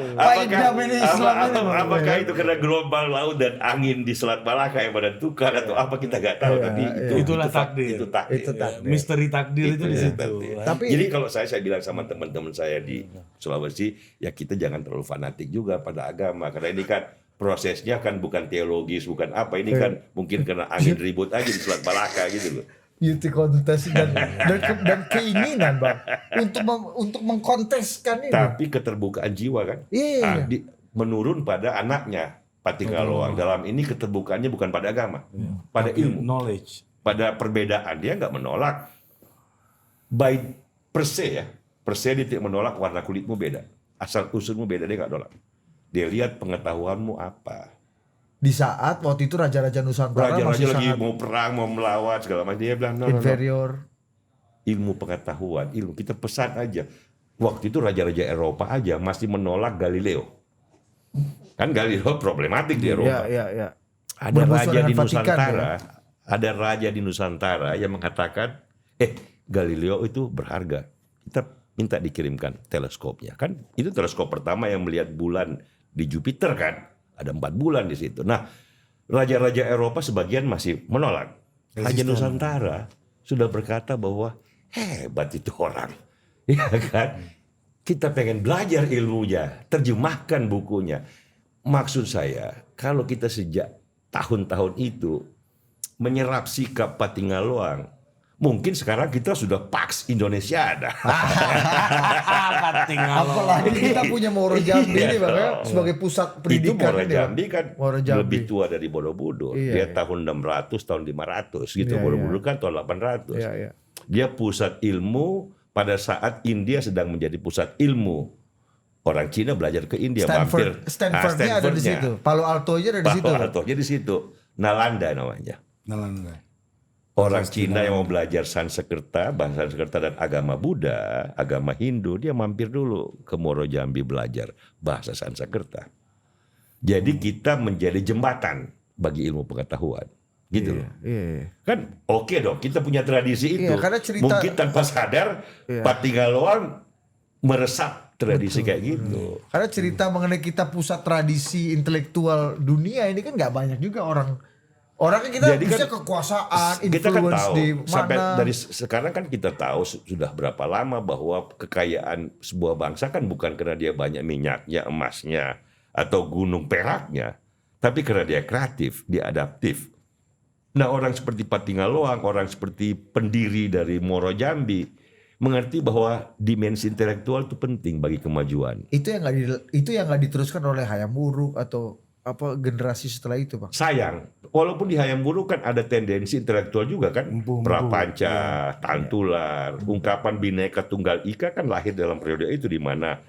Apakah itu karena gelombang laut dan angin di Selat Malaka yang menentukan atau apa kita nggak tahu. Tapi itulah takdir. Itu takdir. Misteri takdir itu di situ. Tapi jadi kalau saya bilang sama teman-teman saya di Sulawesi, ya kita jangan terlalu fanatik juga pada agama, karena ini kan prosesnya kan bukan teologis, bukan apa, ini kan mungkin karena angin ribut aja di Selat Malaka gitu loh. Beauty contest dan keinginan Bang untuk mengkonteskan ini. Tapi keterbukaan jiwa kan, menurun pada anaknya Patingaloang. Dalam ini keterbukaannya bukan pada agama, pada ilmu, knowledge, pada perbedaan. Dia nggak menolak by per se ya, per se dia tidak menolak warna kulitmu beda, asal usulmu beda, dia nggak nolak. Dia lihat pengetahuanmu apa. Di saat waktu itu Raja-Raja Nusantara masih lagi sangat mau perang, mau melawan segala macam, dia bilang inferior. Ilmu pengetahuan, ilmu kita pesan aja. Waktu itu raja-raja Eropa aja masih menolak Galileo. Kan Galileo problematik di Eropa. Iya. Ada raja di Nusantara, ada raja di Nusantara yang mengatakan, Galileo itu berharga. Kita minta dikirimkan teleskopnya. Kan itu teleskop pertama yang melihat bulan di Jupiter kan. Ada 4 bulan di situ. Nah, raja-raja Eropa sebagian masih menolak. Raja Nusantara sudah berkata bahwa hebat itu orang. Ya kan? Kita pengen belajar ilmunya, terjemahkan bukunya. Maksud saya, kalau kita sejak tahun-tahun itu menyerap sikap Patingaloang, mungkin sekarang kita sudah Pax Indonesia ada. Apalagi kita punya Moro Jambi ini Bang ya, sebagai pusat pendidikan. Itu Moro Jambi kan lebih tua dari Borobudur. Iya, dia tahun 600, tahun 500 gitu. Borobudur kan tahun 800. Iya. Dia pusat ilmu pada saat India sedang menjadi pusat ilmu. Orang Cina belajar ke India, Stanfordnya ada di situ. Palo Alto-nya ada di situ. Palo Alto-nya di situ. Nalanda namanya. Orang Cina yang mau belajar Sanskerta, bahasa Sanskerta dan agama Buddha, agama Hindu, dia mampir dulu ke Moro Jambi belajar bahasa Sanskerta. Jadi kita menjadi jembatan bagi ilmu pengetahuan. Gitu loh. Kan oke dong, kita punya tradisi itu. Mungkin tanpa sadar Patingaloang meresap tradisi kayak gitu. Karena cerita mengenai kita pusat tradisi intelektual dunia ini kan nggak banyak juga Orangnya kita bisa kekuasaan, kita kan tahu, di mana. sampai dari sekarang kan kita tahu sudah berapa lama bahwa kekayaan sebuah bangsa kan bukan karena dia banyak minyaknya, emasnya, atau gunung peraknya, tapi karena dia kreatif, dia adaptif. Nah orang seperti Patingaloang, orang seperti pendiri dari Moro Jambi, mengerti bahwa dimensi intelektual itu penting bagi kemajuan. Itu yang nggak diteruskan oleh Hayam Wuruk atau generasi setelah itu, Pak. Sayang, walaupun di Hayam Wuruk kan ada tendensi intelektual juga kan, Prapanca, Tantular, ungkapan Bhinneka Tunggal Ika kan lahir dalam periode itu di mana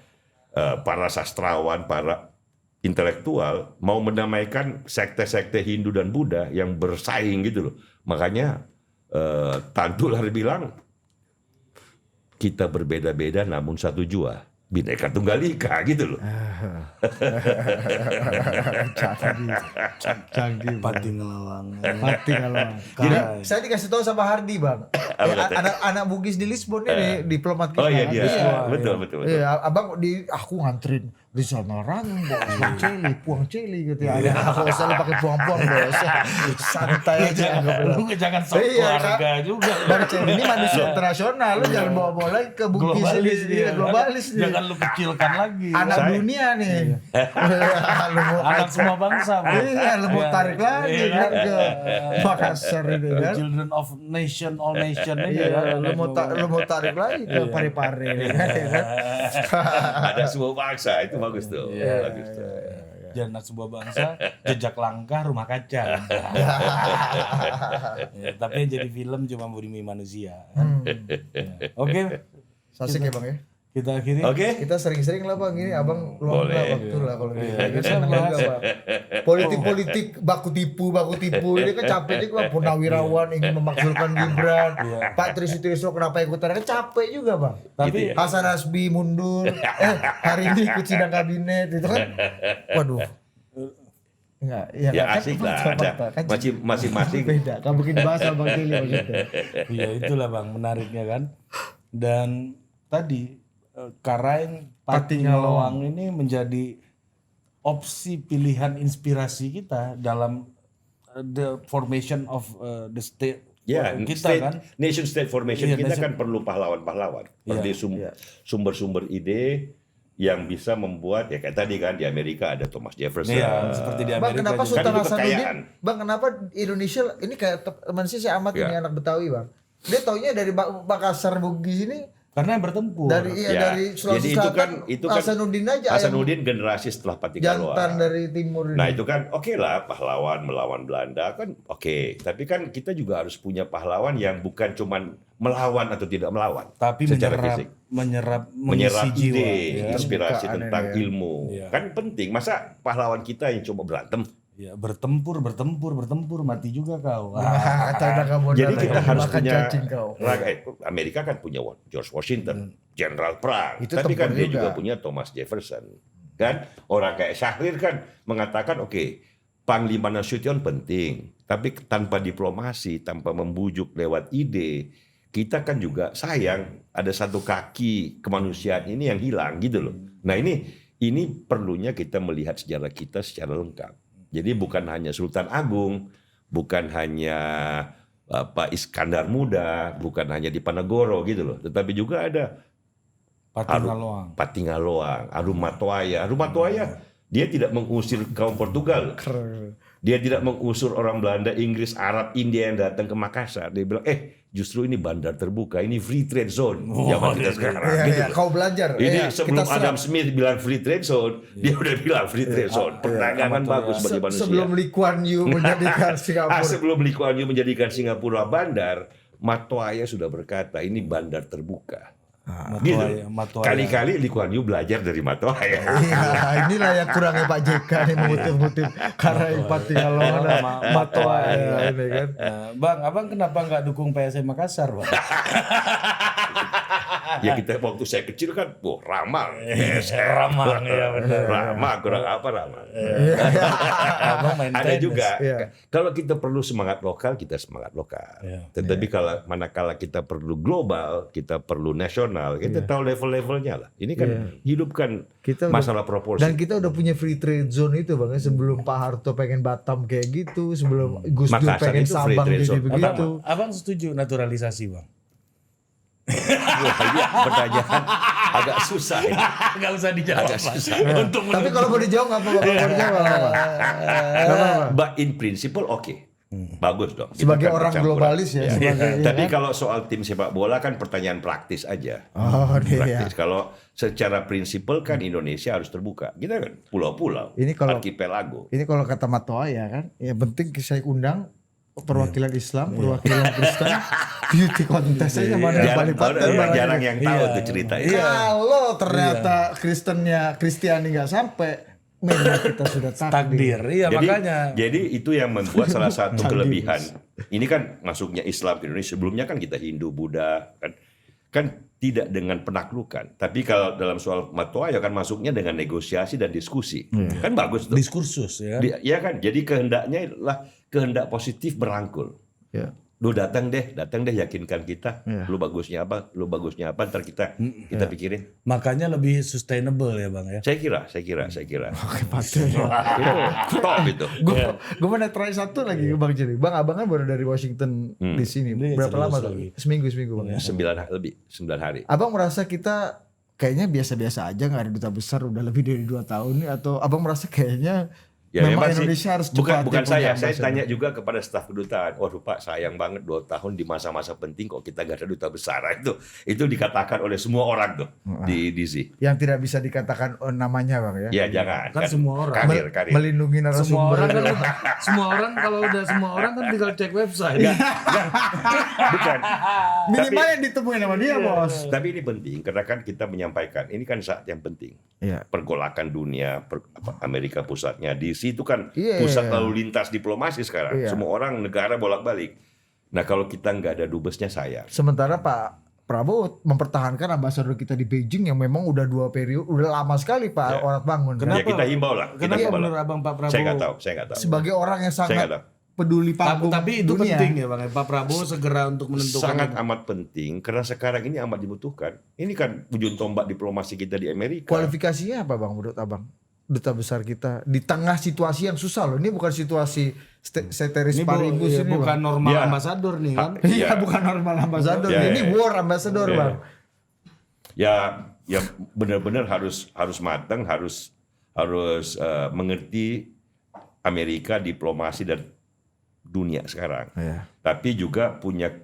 para sastrawan, para intelektual mau mendamaikan sekte-sekte Hindu dan Buddha yang bersaing gitu loh. Makanya Tan Tular bilang kita berbeda-beda namun satu jua. Bineka Tunggal Ika gitu loh. Canggih. Pati ngelawang. Mati kalau. Jadi saya dikasih tahu sama Hardi bang, anak Bugis di Lisbon ini diplomat kita. Oh iya dia, Iya. betul. Iya, abang aku nganterin di sana orang puang celi gitu ya. Aku usah pakai puang-puang bos, santai aja. Lu jangan sok Iya, keluarga juga. Bang Celi ini manusia internasional, lu jangan bawa-bawa lagi ke Bugis Globalis dia. globalis dia. Jangan lu kecilkan lagi. Anak Saya- dunia nih. Lu mau Anak semua bangsa. Bang. Iya, lu mau tarik lagi Iya, kan ke Makassar ini kan. Children of nation, all nation ini Iya, ya. lu mau tarik lagi ke Parepare ya kan. Ada sebuah bangsa itu bagus tuh. Iya, Bagus tuh. Anak sebuah bangsa, jejak langkah rumah kaca. Ya, tapi yang jadi film cuma Bumi Manusia. Ya. Oke, Sasik ya bang ya. kita akhiri. Oke. Kita sering-sering lah bang ini abang luang Boleh. waktu lah kalau gitu. Iya, Kan kita seneng bahas. juga, Bang. Politik baku tipu ini kan capek juga Purnawirawan ingin memakzulkan Gibran. Pak Tri Sutrisno kenapa ikutan kan capek juga bang. Tapi Hasan Hasbi mundur, hari ini ikut sidang kabinet itu kan, waduh. Enggak, Ya kan asik lah. fakta-fakta. Ada masing-masing. Beda, kan mungkin bahas sama Bang Cili maksudnya. iya itulah bang menariknya kan. Dan tadi Karaeng Pati Ngalawang ini menjadi opsi pilihan inspirasi kita dalam the formation of the state Ya, kita kan. nation state formation Iya, kita nation- kan perlu pahlawan-pahlawan. Iya, Perlu sumber-sumber ide yang bisa membuat ya kayak tadi kan di Amerika ada Thomas Jefferson. Iya, seperti di Bang Amerika kenapa juga. Sultan Kan itu Hasanuddin? kekayaan. Bang kenapa Indonesia ini kayak teman saya amat ini Ya. anak Betawi bang. Dia taunya dari Makassar Bugis ini Karena yang bertempur. dari Ya, dari Sulawesi jadi Selatan. itu kan Hasanuddin aja Hasanuddin generasi setelah Pati yang Kaloa. jantan dari timur ini. Nah itu kan oke lah pahlawan melawan Belanda kan oke. Tapi kan kita juga harus punya pahlawan yang bukan cuman melawan atau tidak melawan. tapi secara menyerap fisik. menyerap Menyerap mengisi jiwa. ide, Ya. inspirasi Terbukaan tentang ini ya. ilmu. Iya. Kan penting. Masa pahlawan kita yang cuma berantem? Ya, bertempur mati juga kau. Wah, tanda kamu Jadi darah kita yang harus makan punya cacing kau. Amerika kan punya George Washington, Jenderal Perang. Itu Tapi kan tempur dia juga. juga punya Thomas Jefferson. Kan orang kayak Syahrir kan mengatakan oke, Panglima Nasution penting, tapi tanpa diplomasi, tanpa membujuk lewat ide, kita kan juga sayang ada satu kaki kemanusiaan ini yang hilang gitu loh. Nah ini perlunya kita melihat sejarah kita secara lengkap. Jadi bukan hanya Sultan Agung, bukan hanya Pak Iskandar Muda, bukan hanya Diponegoro gitu loh, tetapi juga ada Pati Ngalawang. Patingaloang, Arum Matoaya. Arum Matoaya dia tidak mengusir kaum Portugal. Dia tidak mengusur orang Belanda, Inggris, Arab, India yang datang ke Makassar. Dia bilang, justru ini bandar terbuka, ini free trade zone. Zaman kita sekarang. Iya, gitu iya, loh. kau belajar. Ini Iya, sebelum kita serap. Adam Smith bilang free trade zone, dia udah bilang free trade zone. Perdagangan bagus bagi manusia. Sebelum Lee Kuan Yew menjadikan Singapura. Sebelum Lee Kuan Yew menjadikan Singapura bandar, Matoaya sudah berkata ini bandar terbuka. Gitu. Matoaya. Kali-kali Lee Kuan Yew belajar dari Matoaya. Iya, inilah yang kurangnya Pak JK nih mengutip-ngutip karena Pati Ngalawang dan Matoaya ini kan. Bang, abang kenapa nggak dukung PSM Makassar, Bang? Ya kita waktu saya kecil kan, Ramang. Ramang, ya benar. Ramang, kurang apa Ramang. Abang main Ada tenis. juga. Iya. Kalau kita perlu semangat lokal, kita semangat lokal. Iya. Tetapi kalau manakala kita perlu global, kita perlu nasional, kita tahu level-levelnya lah. Ini kan hidupkan Kita udah- masalah proporsi. Dan kita udah punya free trade zone itu bang, sebelum Pak Harto pengen Batam kayak gitu, sebelum Gus Dur Makassar pengen itu free Sabang trade jadi zone. begitu. Abang setuju naturalisasi, Bang? Wah, ini pertanyaan agak susah. Ya. Nggak usah dijawab. Agak Bang. susah. Untuk Tapi kalau mau dijawab nggak apa-apa, kalau mau dijawab nggak apa-apa. Nggak apa-apa. But in principle oke. Bagus dong. Kita Sebagai kan orang bercampuran. globalis ya, sebagai- iya Tapi kan? kalau soal tim sepak bola kan pertanyaan praktis aja. Oh, iya. Praktis. Kalau secara prinsipal kan Indonesia harus terbuka. Kita kan pulau-pulau, Ini kalau- arkipelago. Ini kalau kata Matoaya kan, ya penting saya undang perwakilan Islam, perwakilan Kristen, beauty contest aja mana yang paling pantas. Jarang mana yang tahu Iya. tuh cerita yang- itu. Kalau ternyata Kristennya Kristiani nggak sampai, memang kita sudah Takdir. Iya makanya. Jadi itu yang membuat salah satu kelebihan. Ini kan masuknya Islam ke Indonesia. Sebelumnya kan kita Hindu, Buddha, kan tidak dengan penaklukan. Tapi kalau dalam soal fatwa ya kan masuknya dengan negosiasi dan diskusi. Kan bagus tuh. Diskursus ya kan. Ya kan. Jadi kehendaknya adalah kehendak positif merangkul. Ya. Lu datang deh yakinkan kita. Ya. Lu bagusnya apa, ntar kita pikirin. Makanya lebih sustainable ya Bang ya. Saya kira. Oke, pasti. Itu top itu. Gue mau try satu lagi Bang Jerry. Bang Abang kan baru dari Washington di sini. Ini Berapa serius lama tuh? lagi. Seminggu Bang. 9 hari. Abang merasa kita kayaknya biasa-biasa aja, nggak ada duta besar udah lebih dari 2 tahun nih, atau abang merasa kayaknya Ya, memang sih. Indonesia harus bukan cepat saya tanya juga kepada staf kedutaan. Waduh Pak, sayang banget 2 tahun di masa-masa penting kok kita gak ada duta besar. Nah, itu dikatakan oleh semua orang tuh di DC. yang tidak bisa dikatakan namanya Bang ya. Ya jangan. Kan semua orang. Karir. Melindungi Semua narasumber. orang kan semua orang kalau udah semua orang kan tinggal cek website. Bukan. Minimal yang ditemuin sama dia bos. Tapi ini penting karena kan kita menyampaikan ini kan saat yang penting. Iya. Pergolakan dunia, Amerika pusatnya, DC itu kan Iya. pusat lalu lintas diplomasi sekarang. Iya. Semua orang negara bolak-balik. Nah kalau kita nggak ada dubesnya sayang. Sementara Pak Prabowo mempertahankan ambasador kita di Beijing yang memang udah 2 periode, udah lama sekali Pak Ya. orang bangun. Kenapa? Ya kita himbau lah. Kita Kenapa himbau lah. menurut Abang Pak Prabowo? Saya nggak tahu. Sebagai orang yang Saya nggak sangat tahu. peduli panggung Tapi itu dunia. penting ya Bang. Pak Prabowo segera untuk menentukan. Sangat amat penting karena sekarang ini amat dibutuhkan. Ini kan ujung tombak diplomasi kita di Amerika. Kualifikasinya apa Bang menurut Abang? Duta besar kita di tengah situasi yang susah loh. Ini bukan situasi ceteris Ini paribus ini bukan Bang. normal Ya. ambasador nih kan. Iya, Ya. bukan normal ambasador. Ya, Ini ya. war ambasador Ya. Bang. Ya benar-benar harus matang, harus mengerti Amerika, diplomasi dan dunia sekarang. Iya. Tapi juga punya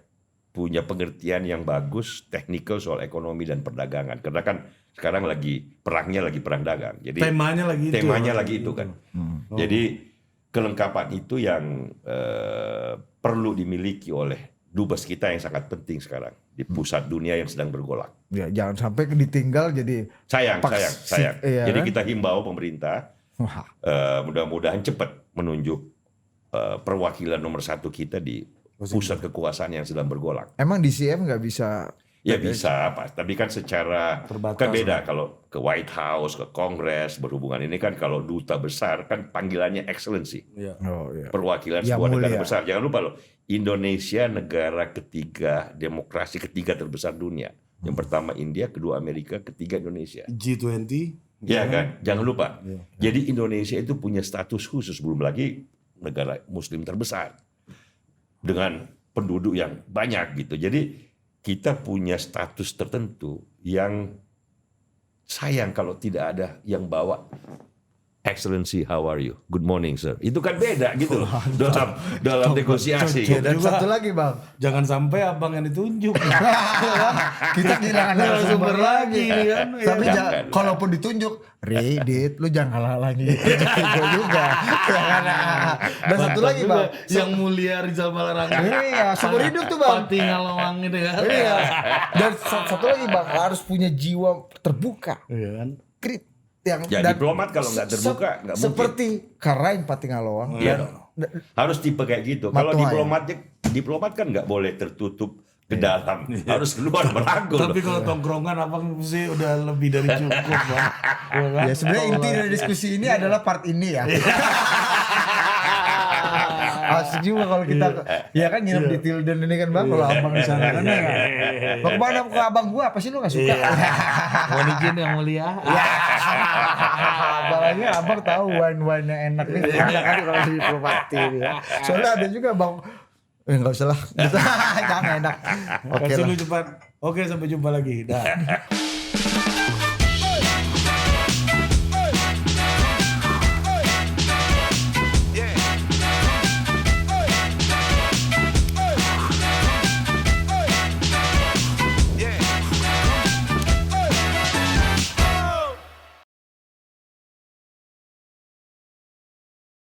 pengertian yang bagus technical soal ekonomi dan perdagangan. Karena kan sekarang perang dagang. Jadi Temanya lagi itu. temanya lagi itu kan. Jadi kelengkapan itu yang perlu dimiliki oleh dubes kita yang sangat penting sekarang di pusat dunia yang sedang bergolak. Ya, jangan sampai ditinggal jadi Sayang. Iya, Jadi kan? kita himbau pemerintah wah, mudah-mudahan cepat menunjuk perwakilan nomor 1 kita di pusat kekuasaan yang sedang bergolak. emang DCM nggak bisa. Ya bisa, Pak. Tapi kan secara Terbatas. kan beda kalau ke White House, ke Kongres berhubungan ini kan kalau duta besar kan panggilannya excellency. Iya. Oh iya. Perwakilan Yang sebuah negara mulia. besar. Jangan lupa loh, Indonesia negara ketiga, demokrasi ketiga terbesar dunia. Yang pertama India, kedua Amerika, ketiga Indonesia. G20. Ya kan? Jangan lupa. Jadi Indonesia itu punya status khusus, belum lagi negara muslim terbesar. Dengan penduduk yang banyak gitu. Jadi kita punya status tertentu yang sayang kalau tidak ada yang bawa Excellency, how are you? Good morning, sir. Itu kan beda gitu loh dalam negosiasi. Dan juga. satu lagi Bang, Jangan sampai abang yang ditunjuk. kita kehilangan narasumber lagi. kan. Tapi Jangan. kalaupun ditunjuk, Dit, lu jangan halangi gue juga. Dan satu lagi Bang, Yang mulia Rizal Malarangga. iya, seumur hidup tuh Bang. Pati Ngalawang itu kan. Iya. Dan satu lagi Bang, harus punya jiwa terbuka. Iya kan. Krit yang Ya, diplomat kalau nggak terbuka, nggak mungkin. seperti Karain Pati Ngalawang. Iya. Harus tipe kayak gitu. Kalau Matuhai. diplomat kan nggak boleh tertutup ke dalam, harus keluar merangkul. Tapi kalau tongkrongan abang sih udah lebih dari cukup Bang. Iya kan? Ya sebenarnya inti dari diskusi ini adalah part ini ya. Asik juga kalau kita ya kan nginep di Tilden ini kan Bang, kalau abang di sana kan ya. Mau kemana ke abang gua apa sih lu gak suka? Mohon izin yang mulia. Apalagi abang tahu wine yang enak nih. Enak kan kalau di diplomati ini ya. Soalnya ada juga Bang, enggak usah lah. Jangan enak. Oke Kasih lah. lu cepat. Oke, sampai jumpa lagi. Dah.